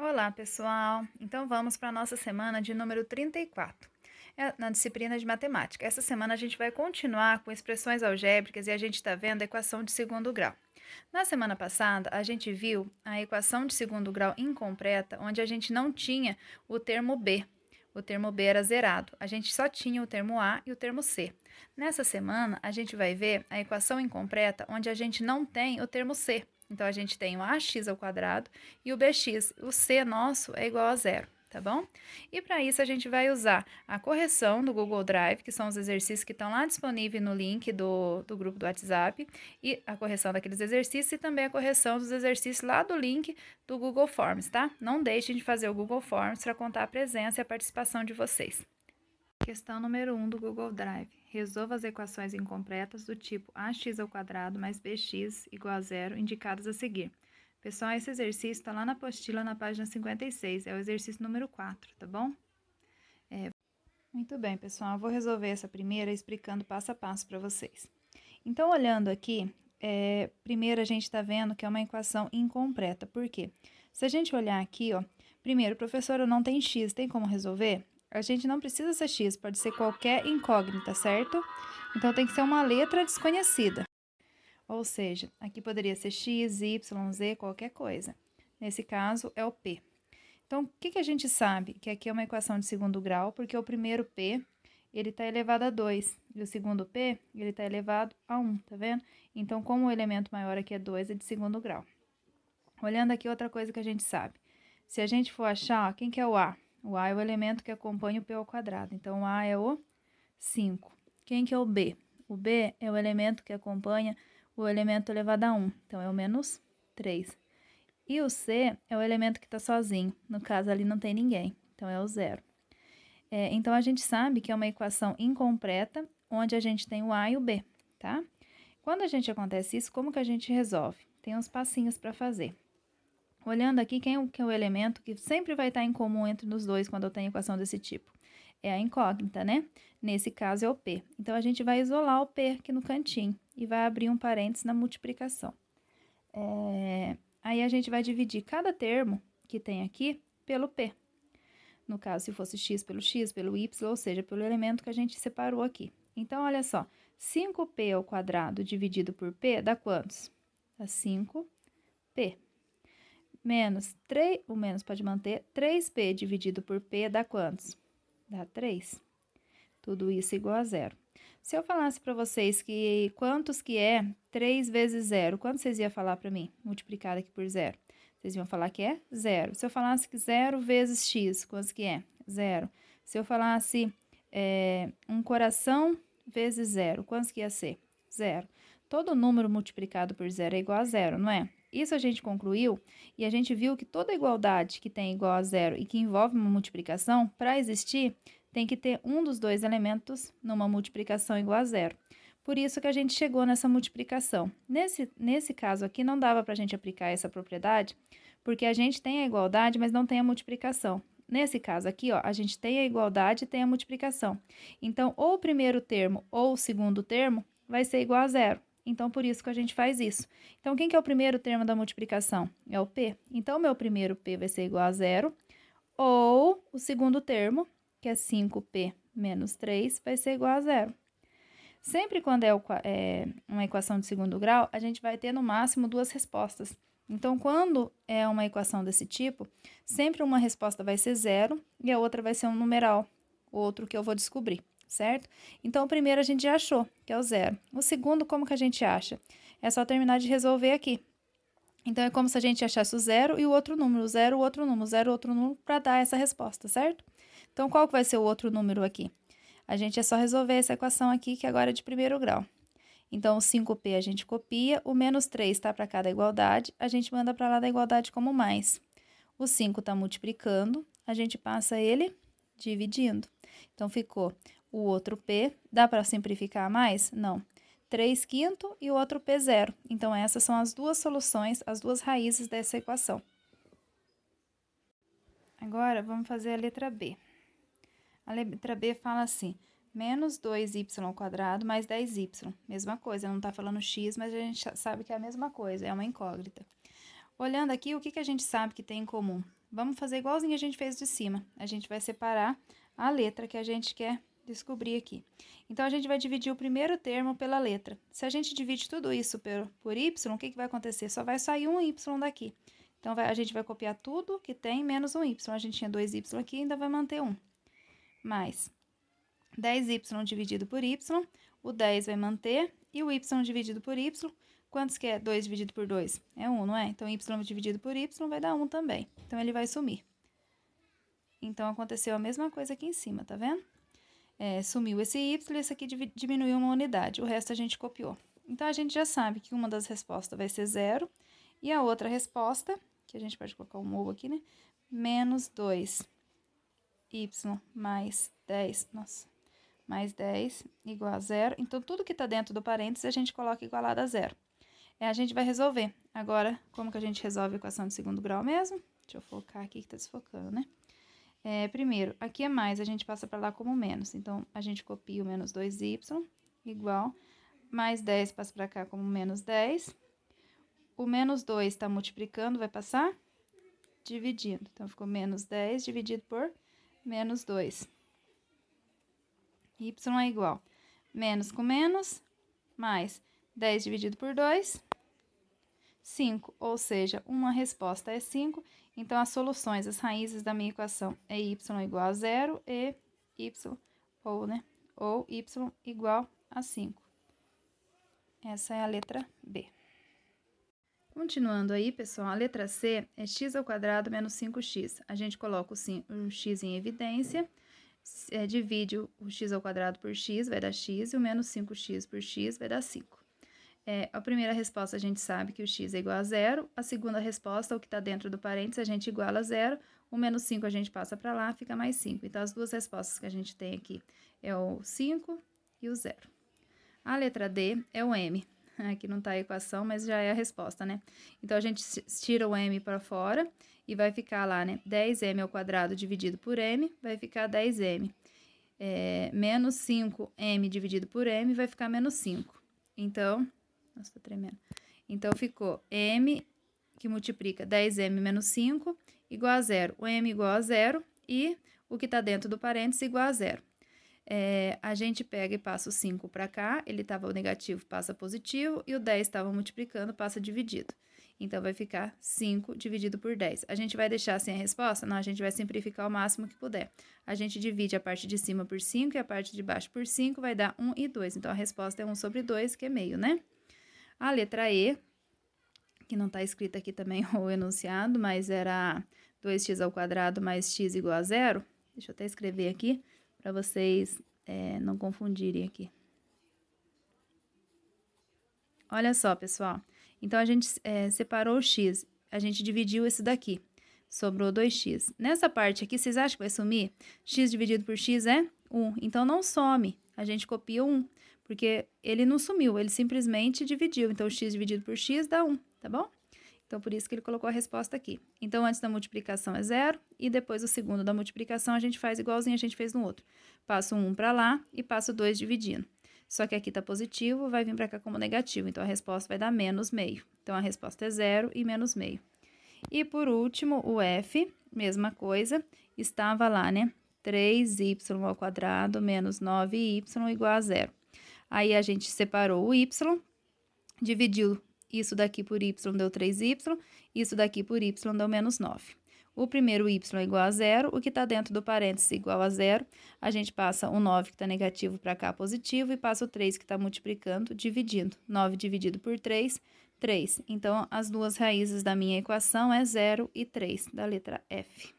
Olá, pessoal! Então vamos para a nossa semana de número 34, na disciplina de matemática. Essa semana a gente vai continuar com expressões algébricas e a gente está vendo a equação de segundo grau. Na semana passada, a gente viu a equação de segundo grau incompleta, onde a gente não tinha o termo B. O termo B era zerado, a gente só tinha o termo A e o termo C. Nessa semana, a gente vai ver a equação incompleta, onde a gente não tem o termo C. Então, a gente tem o ax ao quadrado e o bx. O c nosso é igual a zero, tá bom? E para isso, a gente vai usar a correção do Google Drive, que são os exercícios que estão lá disponíveis no link do grupo do WhatsApp, e a correção daqueles exercícios e também a correção dos exercícios lá do link do Google Forms, tá? Não deixem de fazer o Google Forms para contar a presença e a participação de vocês. Questão número 1 do Google Drive. Resolva as equações incompletas do tipo ax ao quadrado mais bx igual a zero, indicadas a seguir. Pessoal, esse exercício está lá na apostila, na página 56, é o exercício número 4, tá bom? Muito bem, pessoal, eu vou resolver essa primeira explicando passo a passo para vocês. Então, olhando aqui, primeiro a gente está vendo que é uma equação incompleta. Por quê? Se a gente olhar aqui, ó, primeiro, professora, não tem x, tem como resolver? A gente não precisa ser x, pode ser qualquer incógnita, certo? Então, tem que ser uma letra desconhecida. Ou seja, aqui poderia ser x, y, z, qualquer coisa. Nesse caso, é o p. Então, o que a gente sabe? Que aqui é uma equação de segundo grau, porque o primeiro p, ele está elevado a 2, e o segundo p, ele está elevado a 1, tá vendo? Então, como o elemento maior aqui é 2, é de segundo grau. Olhando aqui, outra coisa que a gente sabe. Se a gente for achar, ó, quem que é o a? O a é o elemento que acompanha o p ao quadrado, então o a é o 5. Quem que é o b? O b é o elemento que acompanha o elemento elevado a 1, então é o menos 3. E o C é o elemento que está sozinho. No caso, ali não tem ninguém. Então, é o zero. Então, a gente sabe que é uma equação incompleta, onde a gente tem o A e o B, tá? Quando a gente acontece isso, como que a gente resolve? Tem uns passinhos para fazer. Olhando aqui, quem que é o elemento que sempre vai estar em comum entre os dois quando eu tenho equação desse tipo? É a incógnita, né? Nesse caso, é o P. Então, a gente vai isolar o P aqui no cantinho e vai abrir um parênteses na multiplicação. Aí a gente vai dividir cada termo que tem aqui pelo P. No caso, se fosse x, pelo y, ou seja, pelo elemento que a gente separou aqui. Então, olha só, 5p ao quadrado dividido por p dá quantos? Dá 5p. Menos 3, o menos pode manter, 3p dividido por p dá quantos? Dá 3. Tudo isso igual a zero. Se eu falasse para vocês que quantos que é 3 vezes zero, quanto vocês iam falar para mim? Multiplicado aqui por zero. Vocês iam falar que é zero. Se eu falasse que 0 vezes x, quantos que é? Zero. Se eu falasse um coração vezes zero, quantos que ia ser? Zero. Todo número multiplicado por zero é igual a zero, não é? Isso a gente concluiu e a gente viu que toda igualdade que tem igual a zero e que envolve uma multiplicação, para existir, tem que ter um dos dois elementos numa multiplicação igual a zero. Por isso que a gente chegou nessa multiplicação. Nesse caso aqui, não dava para a gente aplicar essa propriedade, porque a gente tem a igualdade, mas não tem a multiplicação. Nesse caso aqui, ó, a gente tem a igualdade e tem a multiplicação. Então, ou o primeiro termo ou o segundo termo vai ser igual a zero. Então, por isso que a gente faz isso. Então, quem que é o primeiro termo da multiplicação? É o p. Então, o meu primeiro p vai ser igual a zero, ou o segundo termo, que é 5p menos 3, vai ser igual a zero. Sempre quando é uma equação de segundo grau, a gente vai ter no máximo duas respostas. Então, quando é uma equação desse tipo, sempre uma resposta vai ser zero e a outra vai ser um numeral, outro que eu vou descobrir, certo? Então, o primeiro a gente já achou, que é o zero. O segundo, como que a gente acha? É só terminar de resolver aqui. Então, é como se a gente achasse o zero e o outro número, zero, o outro número, zero, outro número, para dar essa resposta, certo? Então, qual que vai ser o outro número aqui? A gente é só resolver essa equação aqui, que agora é de primeiro grau. Então, o 5p a gente copia, o menos 3 está para cada igualdade, a gente manda para lá da igualdade como mais. O 5 está multiplicando, a gente passa ele dividindo. Então, ficou o outro p, dá para simplificar mais? Não. 3 quinto e o outro p zero. Então, essas são as duas soluções, as duas raízes dessa equação. Agora, vamos fazer a letra B. A letra B fala assim, menos 2y² mais 10y. Mesma coisa, não está falando x, mas a gente sabe que é a mesma coisa, é uma incógnita. Olhando aqui, o que a gente sabe que tem em comum? vamos fazer igualzinho a gente fez de cima. A gente vai separar a letra que a gente quer descobrir aqui. Então, a gente vai dividir o primeiro termo pela letra. Se a gente divide tudo isso por y, o que vai acontecer? Só vai sair um y daqui. Então, a gente vai copiar tudo que tem menos um y. A gente tinha 2y aqui, ainda vai manter 1. Mais 10y dividido por y, o 10 vai manter, e o y dividido por y, quantos que é 2 dividido por 2? É 1, não é? Então, y dividido por y vai dar 1 também. Então, ele vai sumir. Então, aconteceu a mesma coisa aqui em cima, tá vendo? Sumiu esse y, esse aqui diminuiu uma unidade, o resto a gente copiou. Então, a gente já sabe que uma das respostas vai ser 0, e a outra resposta, que a gente pode colocar um ou aqui, né? Menos 2y mais 10, mais 10 igual a 0. Então, tudo que está dentro do parênteses, a gente coloca igualado a 0. A gente vai resolver. Agora, como que a gente resolve a equação de segundo grau mesmo? Deixa eu focar aqui que está desfocando, né? Primeiro, aqui é mais, a gente passa para lá como menos. Então, a gente copia o menos 2y igual, mais 10 passa para cá como menos 10. O menos 2 está multiplicando, vai passar dividindo. Então, ficou menos 10 dividido por menos 2. Y é igual menos com menos, mais 10 dividido por 2, 5. Ou seja, uma resposta é 5. Então, as soluções, as raízes da minha equação é y igual a 0 e y, ou y igual a 5. Essa é a letra B. Continuando aí, pessoal, a letra C é x ao quadrado menos 5x. A gente coloca o x em evidência, divide o x ao quadrado por x, vai dar x, e o menos 5x por x vai dar 5. A primeira resposta a gente sabe que o x é igual a 0, a segunda resposta, o que está dentro do parênteses, a gente iguala a 0, o menos 5 a gente passa para lá, fica mais 5. Então, as duas respostas que a gente tem aqui é o 5 e o 0. A letra D é o m. Aqui não está a equação, mas já é a resposta, né? Então, a gente tira o m para fora e vai ficar lá, né? 10m ao quadrado dividido por m, vai ficar 10m. Menos 5m dividido por m vai ficar menos 5. Então, nossa, tá tremendo. Então, ficou m, que multiplica 10m menos 5, igual a 0. O m igual a 0 e o que está dentro do parênteses igual a 0. A gente pega e passa o 5 para cá, ele estava negativo, passa positivo, e o 10 estava multiplicando, passa dividido. Então, vai ficar 5 dividido por 10. A gente vai deixar sem a resposta? Não, a gente vai simplificar o máximo que puder. A gente divide a parte de cima por 5 e a parte de baixo por 5, vai dar 1 e 2. Então, a resposta é 1 sobre 2, que é meio, né? A letra E, que não está escrita aqui também o enunciado, mas era 2x ao quadrado mais x igual a 0. Deixa eu até escrever aqui, para vocês não confundirem aqui. Olha só, pessoal. Então, a gente separou o x, a gente dividiu esse daqui, sobrou 2x. Nessa parte aqui, vocês acham que vai sumir? X dividido por x é 1, então não some, a gente copia 1, porque ele não sumiu, ele simplesmente dividiu. Então, x dividido por x dá 1, tá bom? Então, por isso que ele colocou a resposta aqui. Então, antes da multiplicação é 0, e depois o segundo da multiplicação a gente faz igualzinho a gente fez no outro. Passo 1 para lá e passo 2 dividindo. Só que aqui tá positivo, vai vir para cá como negativo. Então, a resposta vai dar menos meio. Então, a resposta é 0 e menos meio. E, por último, o F, mesma coisa, estava lá, né? 3y ao quadrado menos 9y igual a 0. Aí, a gente separou o y, dividiu isso daqui por y, deu 3y, isso daqui por y deu menos 9. O primeiro y é igual a 0, o que está dentro do parênteses igual a 0, a gente passa o 9 que está negativo para cá positivo e passa o 3 que está multiplicando, dividindo. 9 dividido por 3, 3. Então, as duas raízes da minha equação é 0 e 3, da letra F.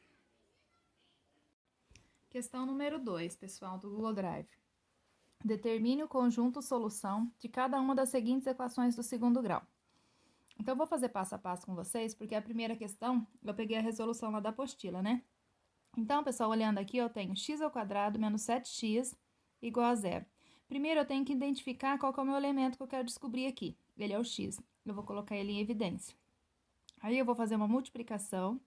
Questão número 2, pessoal, do Google Drive. Determine o conjunto solução de cada uma das seguintes equações do segundo grau. Então, eu vou fazer passo a passo com vocês, porque a primeira questão, eu peguei a resolução lá da apostila, né? Então, pessoal, olhando aqui, eu tenho x ao quadrado menos 7x igual a 0. Primeiro, eu tenho que identificar qual que é o meu elemento que eu quero descobrir aqui. Ele é o x. Eu vou colocar ele em evidência. Aí, eu vou fazer uma multiplicação,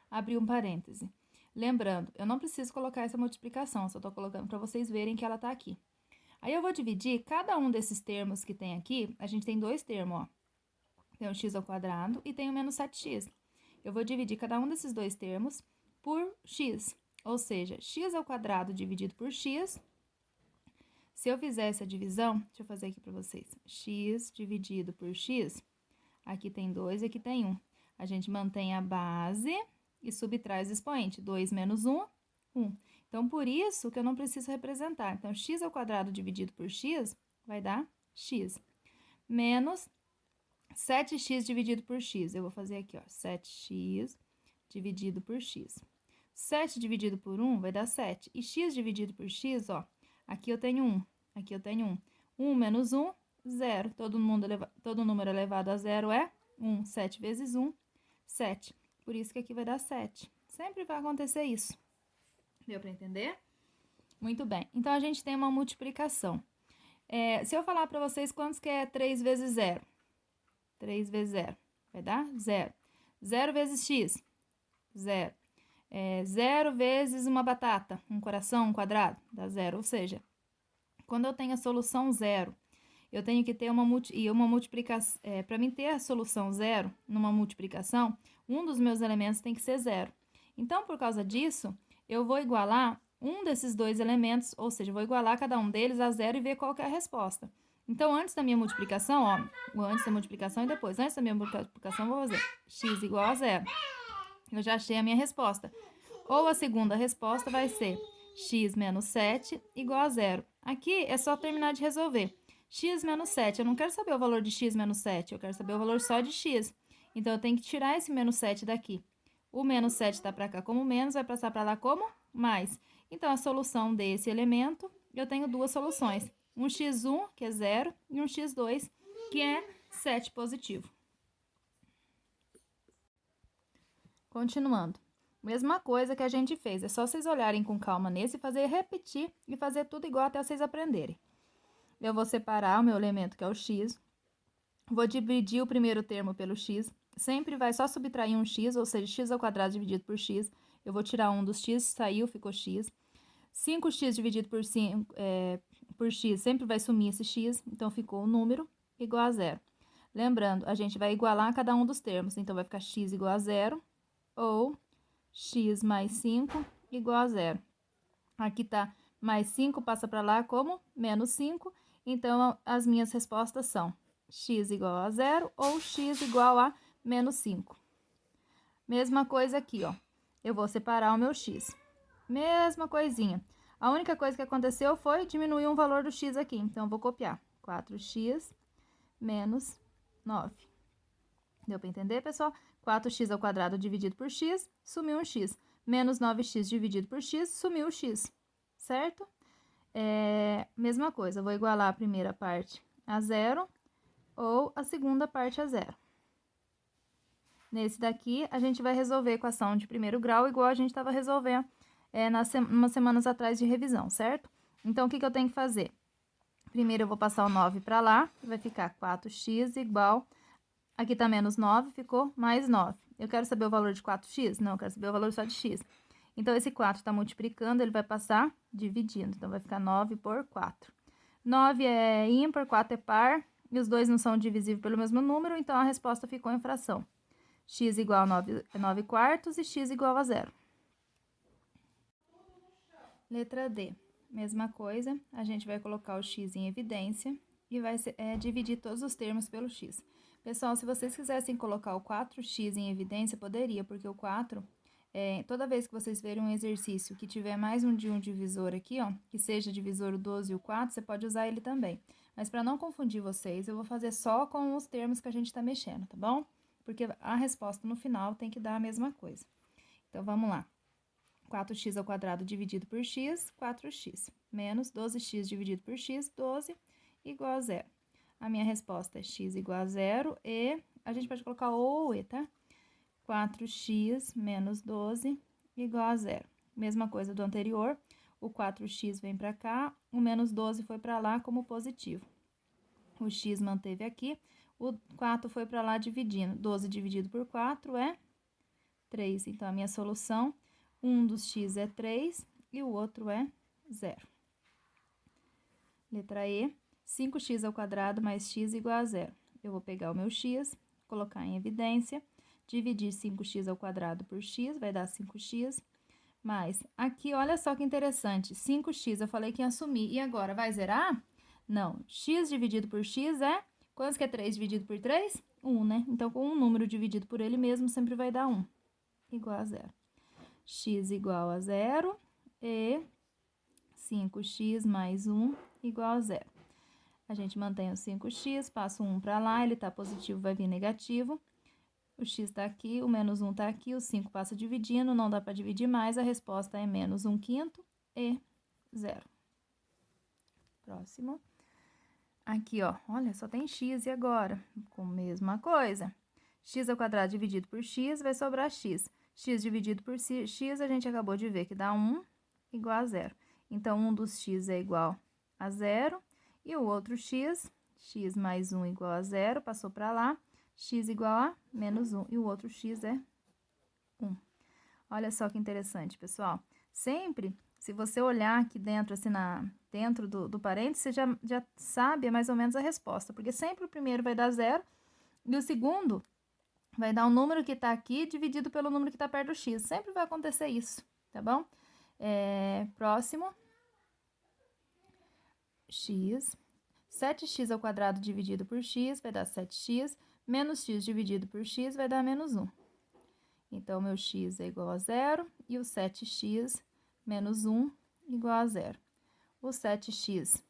abrir um parêntese. Lembrando, eu não preciso colocar essa multiplicação, só estou colocando para vocês verem que ela está aqui. Aí, eu vou dividir cada um desses termos que tem aqui. A gente tem dois termos, ó. Tem o x ao quadrado e tem o menos 7x. eu vou dividir cada um desses dois termos por x, ou seja, x ao quadrado dividido por x. Se eu fizer essa divisão, deixa eu fazer aqui para vocês, x dividido por x, aqui tem 2 e aqui tem 1. A gente mantém a base e subtrai os expoentes, 2 menos 1, 1. Então, por isso que eu não preciso representar. Então, x ao quadrado dividido por x vai dar x, menos 7x dividido por x. Eu vou fazer aqui, ó, 7x dividido por x. 7 dividido por 1 vai dar 7. E x dividido por x, ó, aqui eu tenho 1, aqui eu tenho 1. 1 menos 1, 0. Todo número elevado a 0 é 1. 7 vezes 1, 7. Por isso que aqui vai dar 7. Sempre vai acontecer isso. Deu para entender? Muito bem. Então, a gente tem uma multiplicação. Se eu falar para vocês quantos que é 3 vezes 0? 3 vezes 0 vai dar 0. 0 vezes x, 0. 0 vezes uma batata, um coração, um quadrado, dá 0. Ou seja, quando eu tenho a solução 0, eu tenho que ter uma multiplicação. Para mim ter a solução 0 numa multiplicação, um dos meus elementos tem que ser 0. Então, por causa disso, eu vou igualar um desses dois elementos, ou seja, eu vou igualar cada um deles a 0 e ver qual que é a resposta. Então, antes da minha multiplicação, ó, antes da multiplicação e depois, antes da minha multiplicação, eu vou fazer x igual a 0. Eu já achei a minha resposta. Ou a segunda resposta vai ser x menos 7 igual a 0. Aqui é só terminar de resolver. X menos 7, eu não quero saber o valor de x menos 7, eu quero saber o valor só de x. Então, eu tenho que tirar esse menos 7 daqui. O menos 7 está para cá como menos, vai passar para lá como mais. Então, a solução desse elemento, eu tenho duas soluções. Um x1, que é 0, e um x2, que é 7 positivo. Continuando. Mesma coisa que a gente fez, é só vocês olharem com calma nesse, repetir e fazer tudo igual até vocês aprenderem. Eu vou separar o meu elemento, que é o x, vou dividir o primeiro termo pelo x, sempre vai só subtrair um x, ou seja, x ao quadrado dividido por x, eu vou tirar um dos x, saiu, ficou x. 5x dividido por x, sempre vai sumir esse x, então ficou o número igual a 0. Lembrando, a gente vai igualar cada um dos termos, então vai ficar x igual a 0, ou x mais 5 igual a 0. Aqui tá mais 5, passa para lá como menos 5, então as minhas respostas são x igual a 0 ou x igual a menos 5. Mesma coisa aqui, ó. Eu vou separar o meu x. Mesma coisinha. A única coisa que aconteceu foi diminuir um valor do x aqui. Então, eu vou copiar. 4x menos 9. Deu para entender, pessoal? 4x ao quadrado dividido por x, sumiu um x. Menos 9x dividido por x, sumiu o x. Certo? Mesma coisa, eu vou igualar a primeira parte a 0 ou a segunda parte a 0. Nesse daqui, a gente vai resolver a equação de primeiro grau, igual a gente estava resolvendo umas semanas atrás de revisão, certo? Então, o que eu tenho que fazer? Primeiro, eu vou passar o 9 para lá, vai ficar 4x igual... Aqui tá menos 9, ficou mais 9. Eu quero saber o valor de 4x? Não, eu quero saber o valor só de x. Então, esse 4 está multiplicando, ele vai passar dividindo. Então, vai ficar 9 por 4. 9 é ímpar, 4 é par, e os dois não são divisíveis pelo mesmo número, então a resposta ficou em fração. X igual a 9 quartos e x igual a 0. Letra D. Mesma coisa, a gente vai colocar o x em evidência e vai dividir todos os termos pelo x. Pessoal, se vocês quisessem colocar o 4x em evidência, poderia, porque o 4, toda vez que vocês verem um exercício que tiver mais de um divisor aqui, ó, que seja divisor o 12 e o 4, você pode usar ele também. Mas para não confundir vocês, eu vou fazer só com os termos que a gente está mexendo, tá bom? Porque a resposta no final tem que dar a mesma coisa. Então, vamos lá. 4x ao quadrado dividido por x, 4x, menos 12x dividido por x, 12, igual a 0. A minha resposta é x igual a 0 e a gente pode colocar o e, tá? 4x menos 12 igual a 0. Mesma coisa do anterior, o 4x vem para cá, o menos 12 foi para lá como positivo. O x manteve aqui, o 4 foi para lá dividindo. 12 dividido por 4 é 3. Então, a minha solução, um dos x é 3 e o outro é 0. Letra E. 5x ao quadrado mais x igual a 0. Eu vou pegar o meu x, colocar em evidência, dividir 5x ao quadrado por x, vai dar 5x, mais, aqui, olha só que interessante, 5x, eu falei que ia sumir, e agora, vai zerar? Não, x dividido por x é, quanto que é 3 dividido por 3? 1, né? Então, com um número dividido por ele mesmo, sempre vai dar 1, igual a zero. X igual a zero e 5x mais 1 igual a zero. A gente mantém o 5x, passa o 1 para lá, ele tá positivo, vai vir negativo. O x tá aqui, o menos 1 tá aqui, o 5 passa dividindo, não dá para dividir mais, a resposta é menos 1/5 e 0. Próximo. Aqui, ó, olha, só tem x, e agora? Com a mesma coisa. X ao quadrado dividido por x, vai sobrar x. X dividido por x, a gente acabou de ver que dá 1 igual a 0. Então, um dos x é igual a 0, e o outro x mais 1 igual a 0, passou para lá, x igual a menos 1, e o outro x é 1. Olha só que interessante, pessoal. Sempre, se você olhar aqui dentro, assim, dentro do parênteses, você já sabe mais ou menos a resposta, porque sempre o primeiro vai dar 0, e o segundo vai dar o número que está aqui dividido pelo número que está perto do x. Sempre vai acontecer isso, tá bom? Próximo. X. 7x ao quadrado dividido por x vai dar 7x, menos x dividido por x vai dar menos 1. Então, meu x é igual a 0 e o 7x menos 1 igual a 0. O 7x,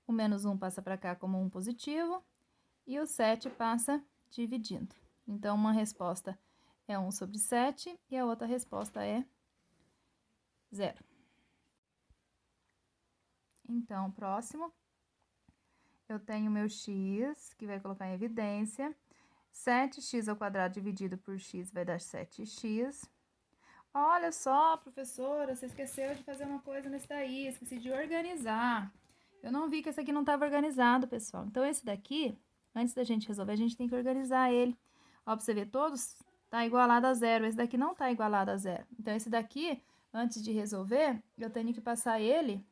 o menos 1 passa para cá como um positivo e o 7 passa dividindo. Então, uma resposta é 1 sobre 7 e a outra resposta é 0. Então, próximo, eu tenho meu x, que vai colocar em evidência. 7x ao quadrado dividido por x vai dar 7x. Olha só, professora, você esqueceu de fazer uma coisa nesse daí, esqueci de organizar. Eu não vi que esse aqui não estava organizado, pessoal. Então, esse daqui, antes da gente resolver, a gente tem que organizar ele. Ó, pra você ver, todos tá igualado a 0, esse daqui não tá igualado a 0. Então, esse daqui, antes de resolver, eu tenho que passar ele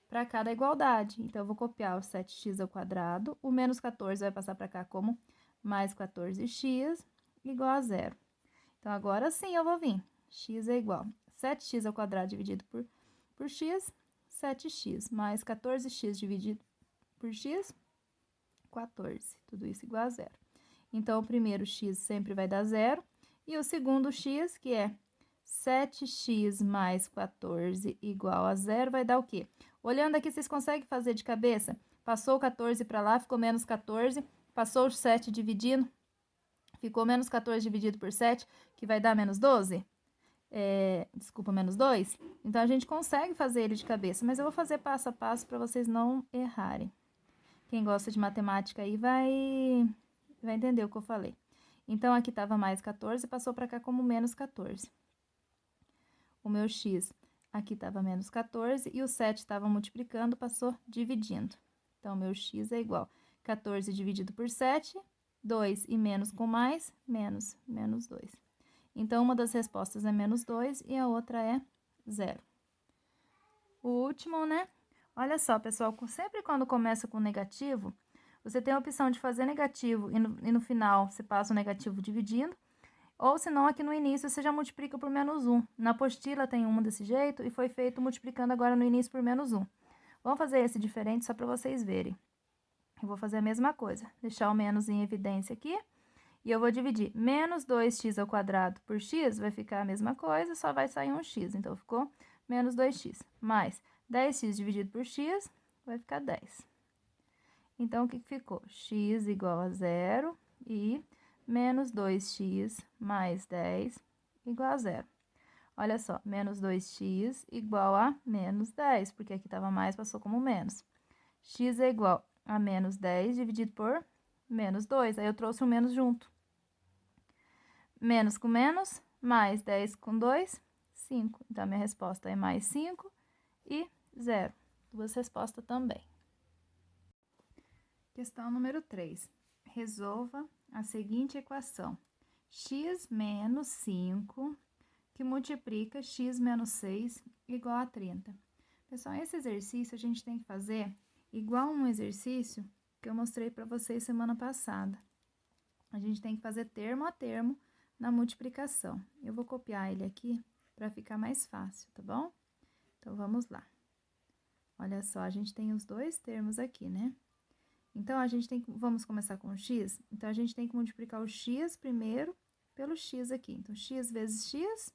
para cada igualdade. Então, eu vou copiar o 7x ao quadrado, o menos 14 vai passar para cá como mais 14x igual a 0. Então, agora sim eu vou vir. X é igual a 7x ao quadrado dividido por x, 7x, mais 14x dividido por x, 14. Tudo isso igual a 0. Então, o primeiro x sempre vai dar 0, e o segundo x, que é 7x mais 14 igual a 0, vai dar o quê? Olhando aqui, vocês conseguem fazer de cabeça? Passou o 14 para lá, ficou menos 14. Passou o 7 dividindo, ficou menos 14 dividido por 7, que vai dar menos 12. Desculpa, menos 2. Então, a gente consegue fazer ele de cabeça, mas eu vou fazer passo a passo para vocês não errarem. Quem gosta de matemática aí vai entender o que eu falei. Então, aqui estava mais 14, passou para cá como menos 14. O meu x aqui estava menos 14 e o 7 estava multiplicando, passou dividindo. Então, meu x é igual a 14 dividido por 7, 2 e menos com mais, menos 2. Então, uma das respostas é menos 2 e a outra é 0. O último, né? Olha só, pessoal, sempre quando começa com negativo, você tem a opção de fazer negativo e no final você passa o negativo dividindo, ou senão aqui no início você já multiplica por menos 1. Na apostila tem uma desse jeito e foi feito multiplicando agora no início por menos 1. Vamos fazer esse diferente só para vocês verem. Eu vou fazer a mesma coisa, deixar o menos em evidência aqui. E eu vou dividir menos 2x ao quadrado por x, vai ficar a mesma coisa, só vai sair um x. Então, ficou menos 2x. Mais 10x dividido por x, vai ficar 10. Então, o que ficou? X igual a 0 e menos 2x mais 10 igual a 0. Olha só, menos 2x igual a menos 10, porque aqui estava mais, passou como menos. X é igual a menos 10 dividido por menos 2. Aí, eu trouxe o menos junto. Menos com menos, mais 10 com 2, 5. Então, a minha resposta é mais 5 e 0. Duas respostas também. Questão número 3. Resolva a seguinte equação. X menos 5, que multiplica x menos 6, igual a 30. Pessoal, esse exercício a gente tem que fazer igual um exercício que eu mostrei para vocês semana passada. A gente tem que fazer termo a termo na multiplicação. Eu vou copiar ele aqui para ficar mais fácil, tá bom? Então, vamos lá. Olha só, a gente tem os dois termos aqui, né? Então, vamos começar com o x? Então, a gente tem que multiplicar o x primeiro pelo x aqui. Então, x vezes x,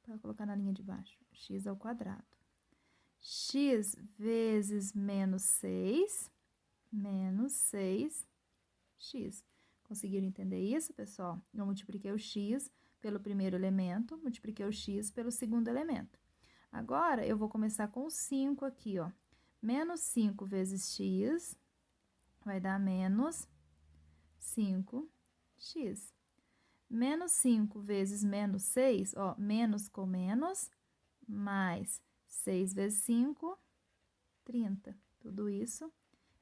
para colocar na linha de baixo, x ao quadrado. X vezes menos 6 x. Conseguiram entender isso, pessoal? Eu multipliquei o x pelo primeiro elemento, multipliquei o x pelo segundo elemento. Agora, eu vou começar com 5 aqui, ó. Menos 5 vezes x vai dar menos 5x. Menos 5 vezes menos 6, ó, menos com menos, mais 6 vezes 5, 30. Tudo isso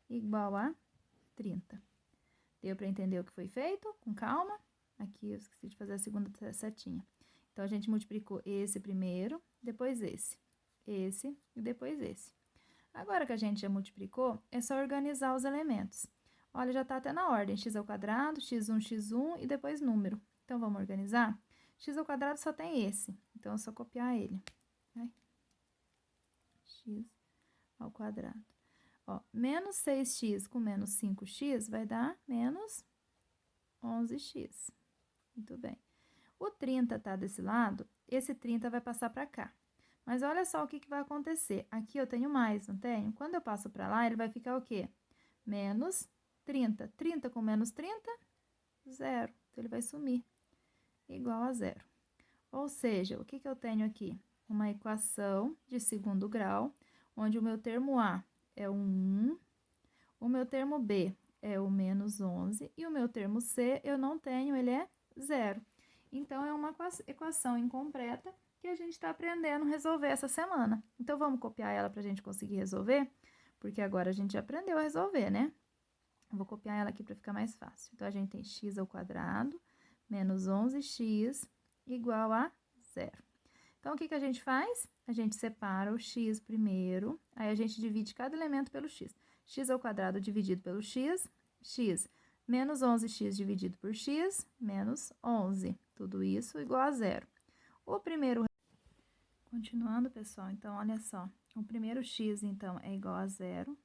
igual a 30. Deu para entender o que foi feito? Com calma? Aqui eu esqueci de fazer a segunda setinha. Então, a gente multiplicou esse primeiro, depois esse e depois esse. Agora que a gente já multiplicou, é só organizar os elementos. Olha, já está até na ordem, x ao quadrado, x1 e depois número. Então, vamos organizar? X ao quadrado só tem esse, então é só copiar ele. X ao quadrado. Ó, menos 6x com menos 5x vai dar menos 11x. Muito bem. O 30 tá desse lado, esse 30 vai passar para cá. Mas olha só o que vai acontecer. Aqui eu tenho mais, não tenho? Quando eu passo para lá, ele vai ficar o quê? Menos 30. 30 com menos 30, 0. Então, ele vai sumir. Igual a 0. Ou seja, o que eu tenho aqui? Uma equação de segundo grau, onde o meu termo A é o 1, o meu termo B é o menos 11, e o meu termo C eu não tenho, ele é 0. Então, é uma equação incompleta que a gente está aprendendo a resolver essa semana. Então, vamos copiar ela para a gente conseguir resolver? Porque agora a gente já aprendeu a resolver, né? Eu vou copiar ela aqui para ficar mais fácil. Então, a gente tem x ao quadrado menos 11x igual a 0. Então, o que a gente faz? A gente separa o x primeiro, aí a gente divide cada elemento pelo x. X ao quadrado dividido pelo x, menos 11x dividido por x, menos 11. Tudo isso igual a 0. O primeiro... Continuando, pessoal, então, olha só. O primeiro x, então, é igual a 0.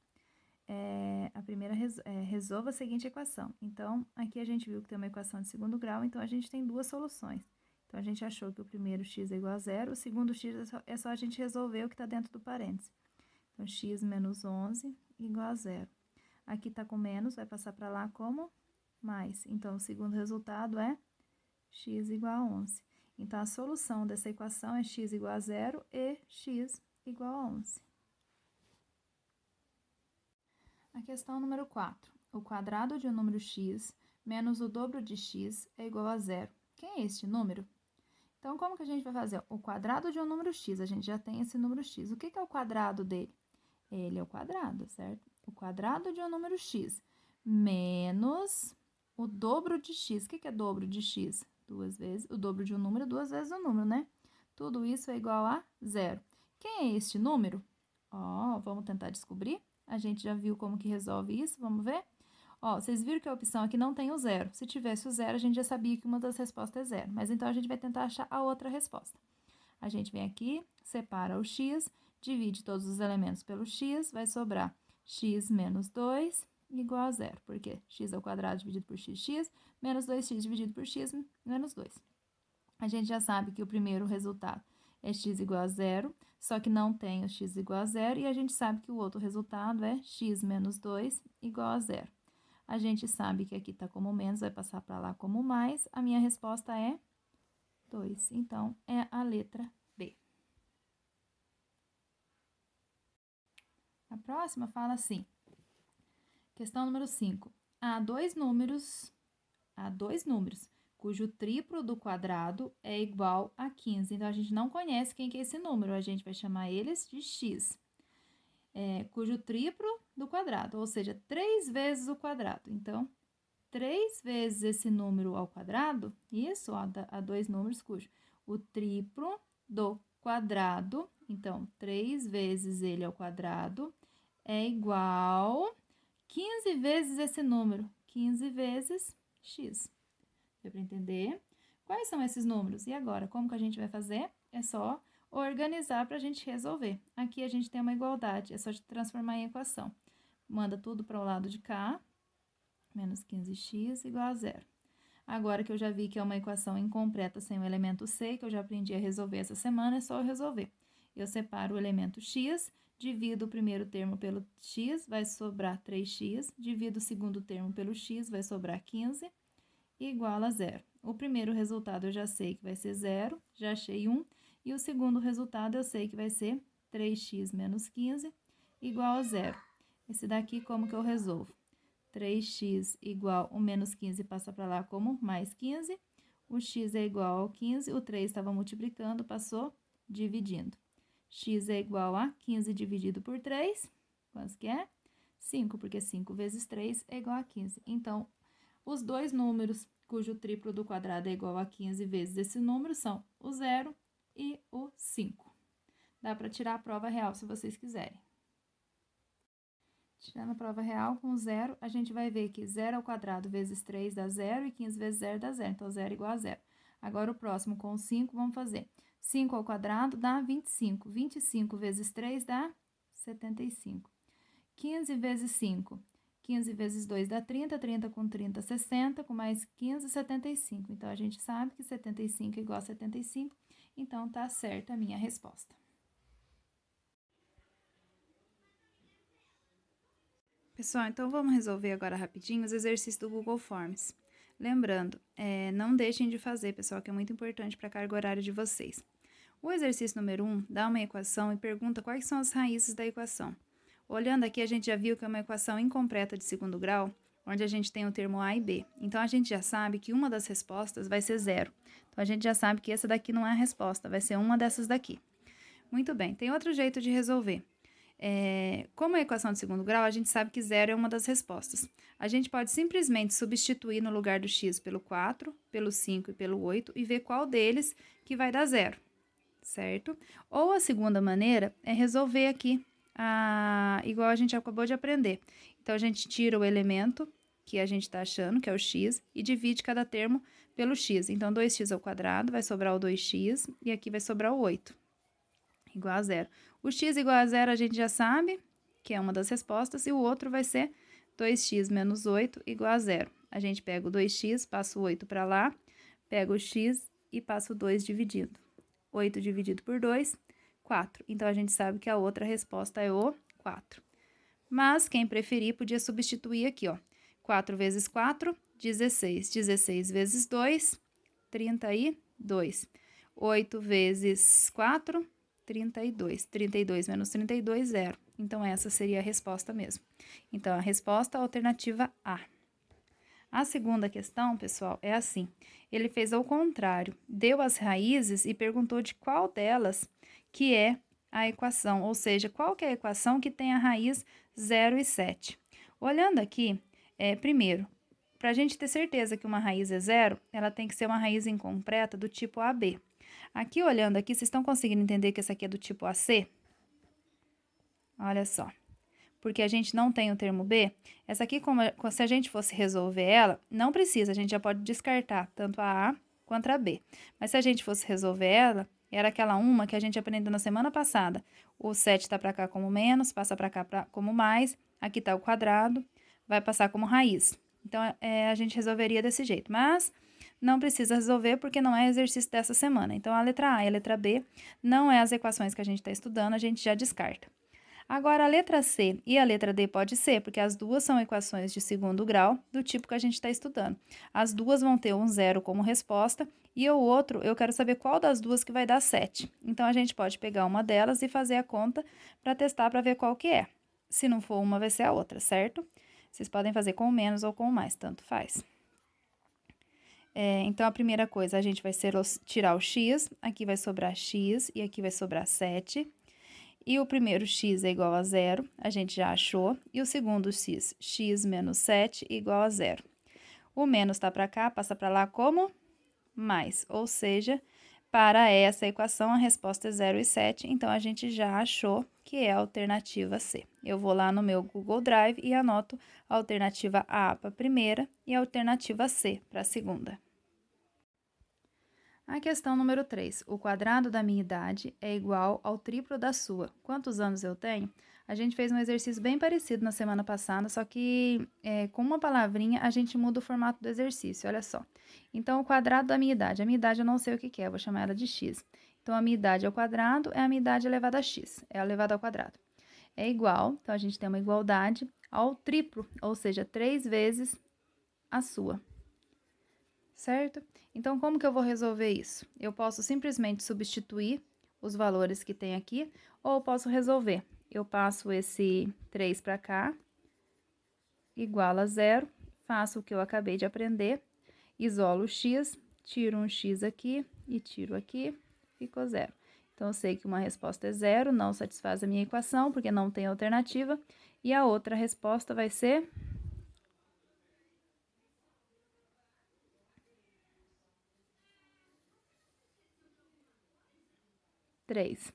A primeira resolva a seguinte equação. Então, aqui a gente viu que tem uma equação de segundo grau, então a gente tem duas soluções. Então, a gente achou que o primeiro x é igual a 0, o segundo x é só a gente resolver o que está dentro do parênteses. Então, x menos 11 igual a 0. Aqui está com menos, vai passar para lá como mais. Então, o segundo resultado é x igual a 11. Então, a solução dessa equação é x igual a 0 e x igual a 11. A questão número 4. O quadrado de um número x menos o dobro de x é igual a 0. Quem é este número? Então, como que a gente vai fazer? O quadrado de um número x, a gente já tem esse número x. O que é o quadrado dele? Ele é o quadrado, certo? O quadrado de um número x menos o dobro de x. O que é dobro de x? Duas vezes, o dobro de um número, duas vezes o número, né? Tudo isso é igual a 0. Quem é este número? Ó, vamos tentar descobrir? A gente já viu como que resolve isso, vamos ver? Ó, vocês viram que a opção aqui não tem o 0. Se tivesse o 0, a gente já sabia que uma das respostas é 0. Mas então, a gente vai tentar achar a outra resposta. A gente vem aqui, separa o x, divide todos os elementos pelo x, vai sobrar x menos 2 igual a 0. Por quê? X ao quadrado dividido por x, menos 2x dividido por x, menos 2. A gente já sabe que o primeiro resultado é x igual a 0, só que não tem o x igual a 0, e a gente sabe que o outro resultado é x menos 2 igual a 0. A gente sabe que aqui está como menos, vai passar para lá como mais. A minha resposta é 2. Então, é a letra B. A próxima fala assim. Questão número 5. Há dois números cujo triplo do quadrado é igual a 15. Então, a gente não conhece quem que é esse número, a gente vai chamar eles de x. Cujo triplo do quadrado, ou seja, 3 vezes o quadrado. Então, 3 vezes esse número ao quadrado, isso, ó, há dois números cujo o triplo do quadrado, então, 3 vezes ele ao quadrado é igual 15 vezes esse número, 15 vezes x. Deu para entender? Quais são esses números? E agora, como que a gente vai fazer? É só organizar para a gente resolver. Aqui a gente tem uma igualdade, é só transformar em equação. Manda tudo para o lado de cá, menos 15x igual a zero. Agora que eu já vi que é uma equação incompleta sem o elemento c, que eu já aprendi a resolver essa semana, é só eu resolver. Eu separo o elemento x, divido o primeiro termo pelo x, vai sobrar 3x, divido o segundo termo pelo x, vai sobrar 15, igual a zero. O primeiro resultado eu já sei que vai ser zero, já achei 1, e o segundo resultado eu sei que vai ser 3x menos 15, igual a zero. Esse daqui, como que eu resolvo? 3x igual, o menos 15 passa para lá como mais 15, o x é igual ao 15, o 3 estava multiplicando, passou dividindo. X é igual a 15 dividido por 3, quanto que é? 5, porque 5 vezes 3 é igual a 15. Então, os dois números cujo triplo do quadrado é igual a 15 vezes esse número são o 0 e o 5. Dá para tirar a prova real se vocês quiserem. Tirando a prova real com zero, a gente vai ver que 0 ao quadrado vezes 3 dá 0 e 15 vezes 0 dá 0. Então, 0 igual a 0. Agora, o próximo com 5, vamos fazer. 5 ao quadrado dá 25. 25 vezes 3 dá 75. 15 vezes 5. 15 vezes 2 dá 30. 30 com 30, 60. Com mais 15, 75. Então, a gente sabe que 75 é igual a 75. Então, tá certa a minha resposta. Pessoal, então vamos resolver agora rapidinho os exercícios do Google Forms. Lembrando, não deixem de fazer, pessoal, que é muito importante para a carga horária de vocês. O exercício número 1 dá uma equação e pergunta quais são as raízes da equação. Olhando aqui, a gente já viu que é uma equação incompleta de segundo grau, onde a gente tem o termo A e B. Então, a gente já sabe que uma das respostas vai ser zero. Então, a gente já sabe que essa daqui não é a resposta, vai ser uma dessas daqui. Muito bem, tem outro jeito de resolver. Como é a equação de segundo grau, a gente sabe que zero é uma das respostas. A gente pode simplesmente substituir no lugar do x pelo 4, pelo 5 e pelo 8 e ver qual deles que vai dar zero, certo? Ou a segunda maneira é resolver aqui, igual a gente acabou de aprender. Então, a gente tira o elemento que a gente está achando, que é o x, e divide cada termo pelo x. Então, 2x ao quadrado vai sobrar o 2x e aqui vai sobrar o 8. Igual a zero. O x igual a zero a gente já sabe, que é uma das respostas, e o outro vai ser 2x menos 8 igual a zero. A gente pega o 2x, passa o 8 para lá, pega o x e passa o 2 dividido. 8 dividido por 2, 4. Então, a gente sabe que a outra resposta é o 4. Mas, quem preferir, podia substituir aqui, ó. 4 vezes 4, 16. 16 vezes 2, 32. 8 vezes 4, 32. 32 menos 32, 0. Então, essa seria a resposta mesmo. Então, a resposta alternativa A. A segunda questão, pessoal, é assim. Ele fez ao contrário. Deu as raízes e perguntou de qual delas que é a equação. Ou seja, qual que é a equação que tem a raiz 0 e 7. Olhando aqui, primeiro, para a gente ter certeza que uma raiz é 0, ela tem que ser uma raiz incompleta do tipo AB. Aqui, olhando aqui, vocês estão conseguindo entender que essa aqui é do tipo AC? Olha só. Porque a gente não tem o termo B, essa aqui, se a gente fosse resolver ela, não precisa, a gente já pode descartar tanto a A quanto a B. Mas se a gente fosse resolver ela, era aquela uma que a gente aprendeu na semana passada. O 7 está para cá como menos, passa para cá como mais, aqui está o quadrado, vai passar como raiz. Então, a gente resolveria desse jeito, mas não precisa resolver porque não é exercício dessa semana. Então, a letra A e a letra B não é as equações que a gente está estudando, a gente já descarta. Agora, a letra C e a letra D pode ser, porque as duas são equações de segundo grau do tipo que a gente está estudando. As duas vão ter um zero como resposta e o outro, eu quero saber qual das duas que vai dar 7. Então, a gente pode pegar uma delas e fazer a conta para testar para ver qual que é. Se não for uma, vai ser a outra, certo? Vocês podem fazer com menos ou com mais, tanto faz. Então, a primeira coisa, a gente vai tirar o x, aqui vai sobrar x e aqui vai sobrar 7. E o primeiro x é igual a 0, a gente já achou. E o segundo x menos 7 igual a 0. O menos está para cá, passa para lá como mais. Ou seja, para essa equação, a resposta é 0 e 7. Então, a gente já achou que é a alternativa C. Eu vou lá no meu Google Drive e anoto a alternativa A para a primeira e a alternativa C para a segunda. A questão número 3. O quadrado da minha idade é igual ao triplo da sua. Quantos anos eu tenho? A gente fez um exercício bem parecido na semana passada, só que com uma palavrinha a gente muda o formato do exercício, olha só. Então, o quadrado da minha idade. A minha idade eu não sei o que é, eu vou chamar ela de x. Então, a minha idade ao quadrado é a minha idade elevada a x, é elevado ao quadrado. É igual, então a gente tem uma igualdade ao triplo, ou seja, 3 vezes a sua. Certo? Então, como que eu vou resolver isso? Eu posso simplesmente substituir os valores que tem aqui, ou eu posso resolver. Eu passo esse 3 para cá, igual a zero, faço o que eu acabei de aprender, isolo o x, tiro um x aqui e tiro aqui, ficou zero. Então, eu sei que uma resposta é zero, não satisfaz a minha equação, porque não tem alternativa, e a outra resposta vai ser 3.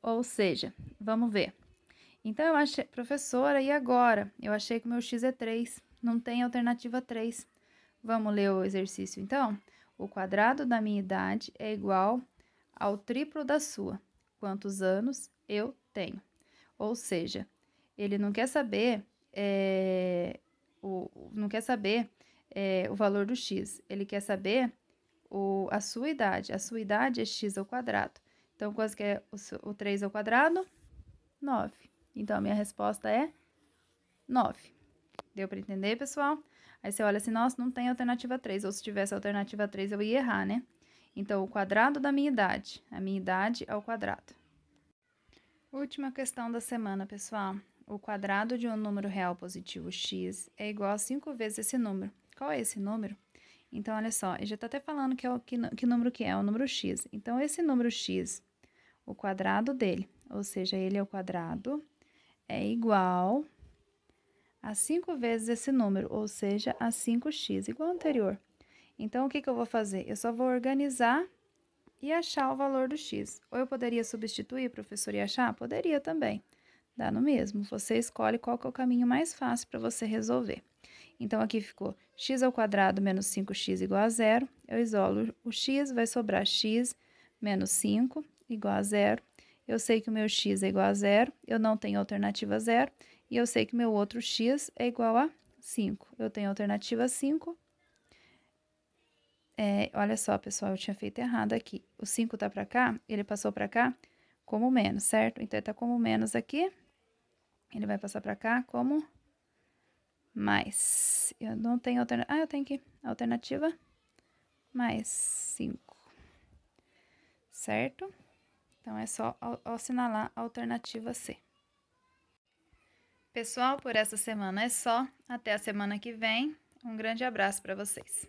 Ou seja, vamos ver. Então, eu achei, professora, e agora? Eu achei que o meu x é 3, não tem alternativa 3. Vamos ler o exercício, então? O quadrado da minha idade é igual ao triplo da sua. Quantos anos eu tenho? Ou seja, ele não quer saber, o valor do x, ele quer saber a sua idade. A sua idade é x ao quadrado. Então, quanto que é o 3 ao quadrado? 9. Então, a minha resposta é 9. Deu para entender, pessoal? Aí você olha assim, nossa, não tem alternativa 3. Ou se tivesse alternativa 3, eu ia errar, né? Então, o quadrado da minha idade. A minha idade ao quadrado. Última questão da semana, pessoal. O quadrado de um número real positivo x é igual a 5 vezes esse número. Qual é esse número? Então, olha só, ele já está até falando que número que é o número x. Então, esse número x, o quadrado dele, ou seja, ele ao quadrado, é igual a 5 vezes esse número, ou seja, a 5x, igual ao anterior. Então, o que eu vou fazer? Eu só vou organizar e achar o valor do x. Ou eu poderia substituir, professor, e achar? Poderia também. Dá no mesmo. Você escolhe qual que é o caminho mais fácil para você resolver. Então, aqui ficou x ao quadrado menos 5x igual a zero. Eu isolo o x, vai sobrar x menos 5 igual a zero. Eu sei que o meu x é igual a zero, eu não tenho alternativa zero. E eu sei que meu outro x é igual a 5. Eu tenho alternativa 5. Olha só, pessoal, eu tinha feito errado aqui. O 5 tá para cá, ele passou para cá como menos, certo? Então, ele tá como menos aqui. Ele vai passar para cá como mais. Eu não tenho alternativa. Ah, eu tenho aqui. Alternativa mais 5. Certo? Então, é só assinalar a alternativa C. Pessoal, por essa semana é só. Até a semana que vem. Um grande abraço para vocês.